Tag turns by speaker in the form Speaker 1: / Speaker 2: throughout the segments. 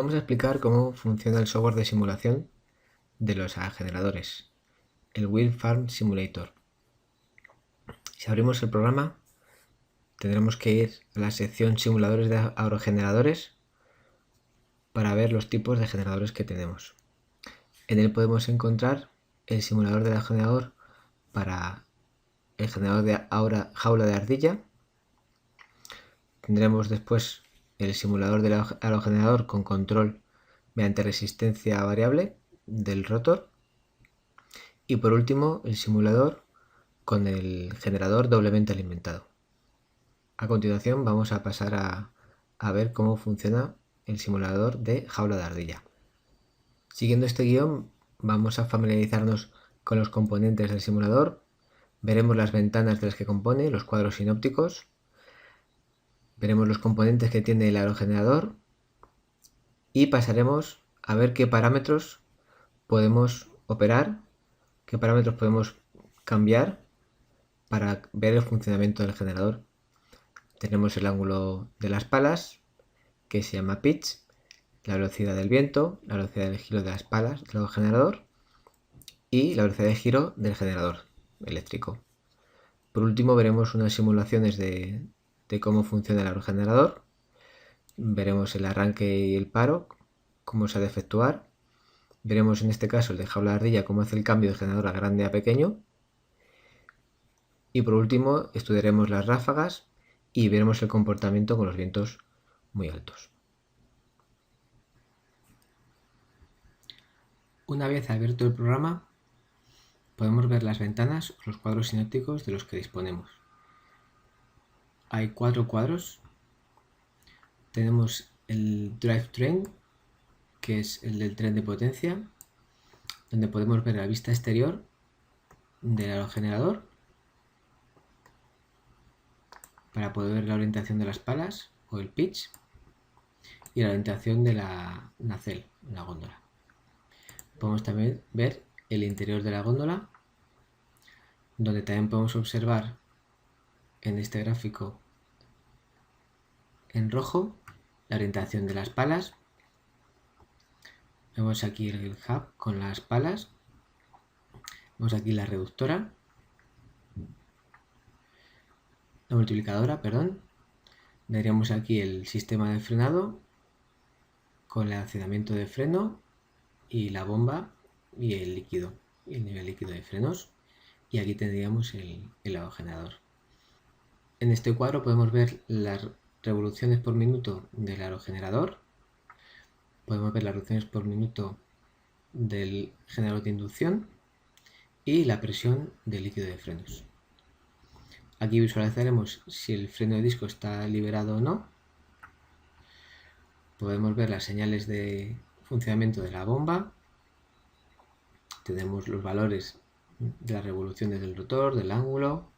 Speaker 1: Vamos a explicar cómo funciona el software de simulación de los aerogeneradores, el Wind Farm Simulator. Si abrimos el programa, tendremos que ir a la sección simuladores de aerogeneradores para ver los tipos de generadores que tenemos. En él podemos encontrar el simulador del aerogenerador para el generador de jaula de ardilla. Tendremos después el simulador del aerogenerador con control mediante resistencia variable del rotor. Y por último, el simulador con el generador doblemente alimentado. A continuación vamos a pasar a ver cómo funciona el simulador de jaula de ardilla. Siguiendo este guión vamos a familiarizarnos con los componentes del simulador. Veremos las ventanas de las que compone, los cuadros sinópticos. Veremos los componentes que tiene el aerogenerador y pasaremos a ver qué parámetros podemos operar, qué parámetros podemos cambiar para ver el funcionamiento del generador. Tenemos el ángulo de las palas, que se llama pitch, la velocidad del viento, la velocidad del giro de las palas del generador y la velocidad de giro del generador eléctrico. Por último veremos unas simulaciones de cómo funciona el aerogenerador. Veremos el arranque y el paro, cómo se ha de efectuar. Veremos en este caso el de jaula de ardilla, cómo hace el cambio de generador a grande a pequeño. Y por último estudiaremos las ráfagas y veremos el comportamiento con los vientos muy altos. Una vez abierto el programa, podemos ver las ventanas o los cuadros sinópticos de los que disponemos. Hay 4 cuadros. Tenemos el drivetrain, que es el del tren de potencia, donde podemos ver la vista exterior del aerogenerador para poder ver la orientación de las palas o el pitch y la orientación de la nacelle, la góndola. Podemos también ver el interior de la góndola, donde también podemos observar en este gráfico en rojo la orientación de las palas. Vemos aquí el hub con las palas. Vemos aquí la reductora, la multiplicadora, perdón. Veríamos aquí el sistema de frenado con el accionamiento de freno y la bomba y el líquido, y el nivel líquido de frenos. Y aquí tendríamos el aerogenerador. En este cuadro podemos ver las revoluciones por minuto del aerogenerador. Podemos ver las revoluciones por minuto del generador de inducción y la presión del líquido de frenos. Aquí visualizaremos si el freno de disco está liberado o no. Podemos ver las señales de funcionamiento de la bomba. Tenemos los valores de las revoluciones del rotor, del ángulo.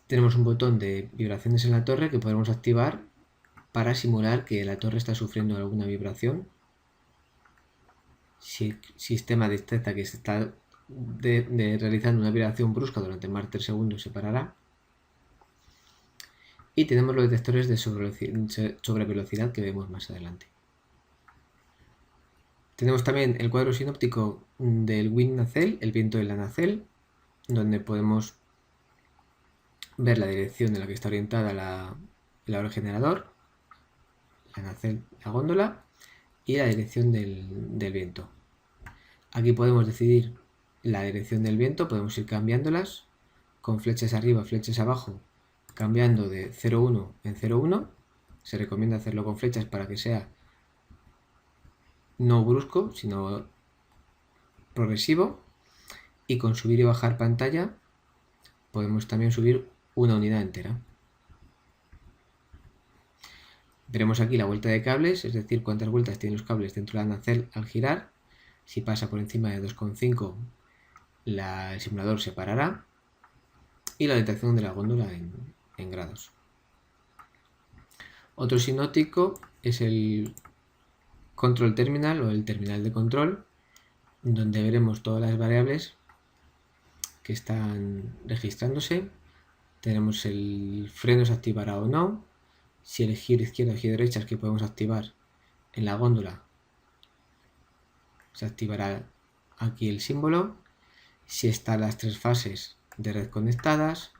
Speaker 1: Tenemos un botón de vibraciones en la torre que podemos activar para simular que la torre está sufriendo alguna vibración. Si el sistema detecta que se está realizando una vibración brusca durante más de 3 segundos, se parará. Y tenemos los detectores de sobrevelocidad que vemos más adelante. Tenemos también el cuadro sinóptico del wind nacelle, el viento de la nacelle, donde podemos ver la dirección en la que está orientada el aerogenerador, la nacelle, la góndola y la dirección del viento. Aquí podemos decidir la dirección del viento, podemos ir cambiándolas con flechas arriba, flechas abajo, cambiando de 0,1 en 0,1. Se recomienda hacerlo con flechas para que sea no brusco, sino progresivo. Y con subir y bajar pantalla podemos también subir una unidad entera. Veremos aquí la vuelta de cables, es decir, cuántas vueltas tienen los cables dentro de la nacelle al girar. Si pasa por encima de 2,5, el simulador se parará. Y la orientación de la góndola en grados. Otro sinóptico es el control terminal o el terminal de control, donde veremos todas las variables que están registrándose. Tenemos el freno se activará o no, Si el giro izquierdo o giro derecha es que podemos activar en la góndola, se activará aquí el símbolo. Si están las tres fases de red conectadas,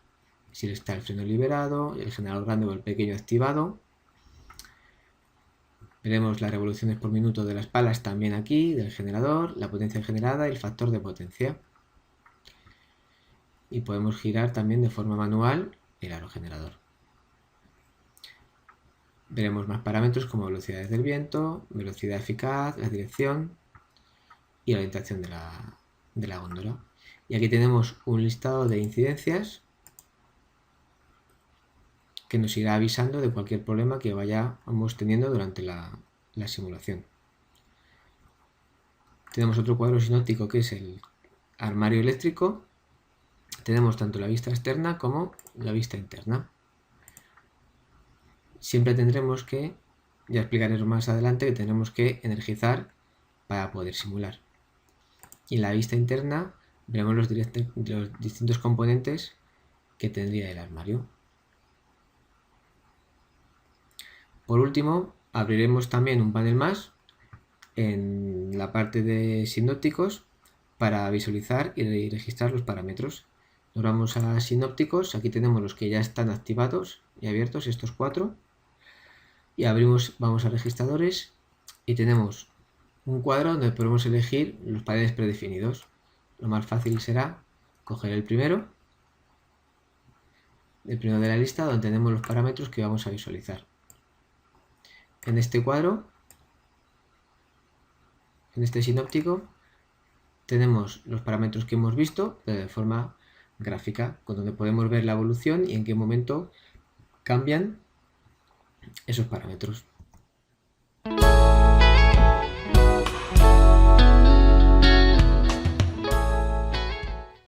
Speaker 1: si está el freno liberado, el generador grande o el pequeño activado. Veremos las revoluciones por minuto de las palas también aquí, del generador, la potencia generada y el factor de potencia. Y podemos girar también de forma manual el aerogenerador. Veremos más parámetros como velocidades del viento, velocidad eficaz, la dirección y la orientación de la góndola. Y aquí tenemos un listado de incidencias que nos irá avisando de cualquier problema que vayamos teniendo durante la simulación. Tenemos otro cuadro sinóptico que es el armario eléctrico. Tenemos tanto la vista externa como la vista interna. Siempre tendremos que, ya explicaremos más adelante, que tenemos que energizar para poder simular. Y en la vista interna veremos los distintos componentes que tendría el armario. Por último, abriremos también un panel más en la parte de sinópticos para visualizar y registrar los parámetros. Nos vamos a sinópticos, aquí tenemos los que ya están activados y abiertos, estos 4. Y vamos a registradores y tenemos un cuadro donde podemos elegir los paneles predefinidos. Lo más fácil será coger el primero de la lista, donde tenemos los parámetros que vamos a visualizar. En este cuadro, en este sinóptico, tenemos los parámetros que hemos visto, pero de forma gráfica, con donde podemos ver la evolución y en qué momento cambian esos parámetros.